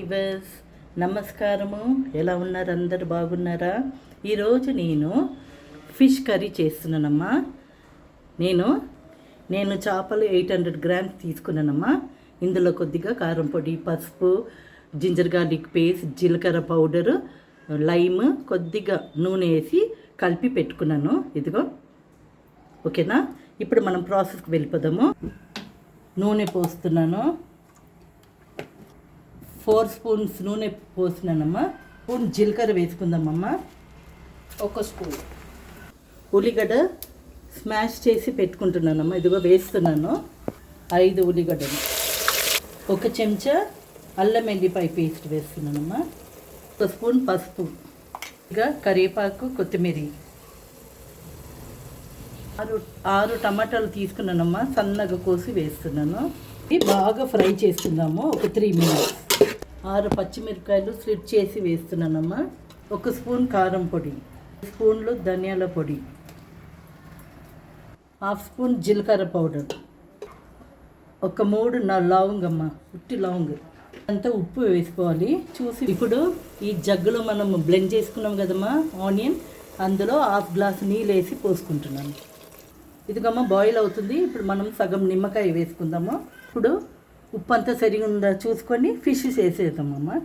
Viewers నమస్కారము. ఎలా ఉన్నారు? అందరు బాగున్నారా? ఈరోజు నేను ఫిష్ కర్రీ చేస్తున్నానమ్మా. నేను చేపలు 800 గ్రామ్స్ తీసుకున్నానమ్మా. ఇందులో కొద్దిగా కారం పొడి, పసుపు, జింజర్ గార్లిక్ పేస్ట్, జీలకర్ర పౌడరు, లైమ్, కొద్దిగా నూనె వేసి కలిపి పెట్టుకున్నాను. ఇదిగో ఓకేనా. ఇప్పుడు మనం ప్రాసెస్కి వెళ్ళిపోదాము. నూనె పోస్తున్నాను. 4 స్పూన్స్ నూనె పోసినానమ్మా. స్పూన్ జీలకర్ర వేసుకుందామమ్మా. 1 స్పూన్ ఉల్లిగడ్డ స్మాష్ చేసి పెట్టుకుంటున్నానమ్మా. ఇదిగో వేస్తున్నాను 5 ఉల్లిగడ్డలు. 1 చెంచా అల్లం ఎల్లిపాయ పేస్ట్ వేస్తున్నానమ్మా. 1 స్పూన్ పసుపు, ఇక కరివేపాకు, కొత్తిమీర. 6 టమాటాలు తీసుకున్నానమ్మా. సన్నగా కోసి వేస్తున్నాను. ఇది బాగా ఫ్రై చేస్తున్నాము ఒక 3 మినిట్స్. 6 పచ్చిమిరపకాయలు స్లిట్ చేసి వేస్తున్నానమ్మా. 1 స్పూన్ కారం పొడి, 2 స్పూన్లు ధనియాల పొడి, 1/2 స్పూన్ జీలకర్ర పౌడర్, 3 లవంగమ్మ, ఉట్టి లవంగ. అంతా ఉప్పు వేసుకోవాలి చూసి. ఇప్పుడు ఈ జగ్గులో మనం బ్లెండ్ చేసుకున్నాం కదమ్మా ఆనియన్, అందులో 1/2 గ్లాస్ నీళ్ళు వేసి పోసుకుంటున్నాను. ఇదిగమ్మా బాయిల్ అవుతుంది. ఇప్పుడు మనం సగం నిమ్మకాయ వేసుకుందాము. ఇప్పుడు ఉప్పు అంతా సరిగా ఉందా చూసుకొని ఫిష్ వేసేద్దామమ్మా.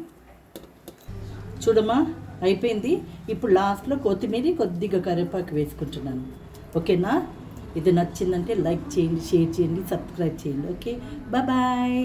చూడమ్మా అయిపోయింది. ఇప్పుడు లాస్ట్లో కొత్తిమీర, కొద్దిగా కరివేపాకు వేసుకుంటున్నాను. ఓకేనా. ఇది నచ్చిందంటే లైక్ చేయండి, షేర్ చేయండి, సబ్స్క్రైబ్ చేయండి. Okay, bye.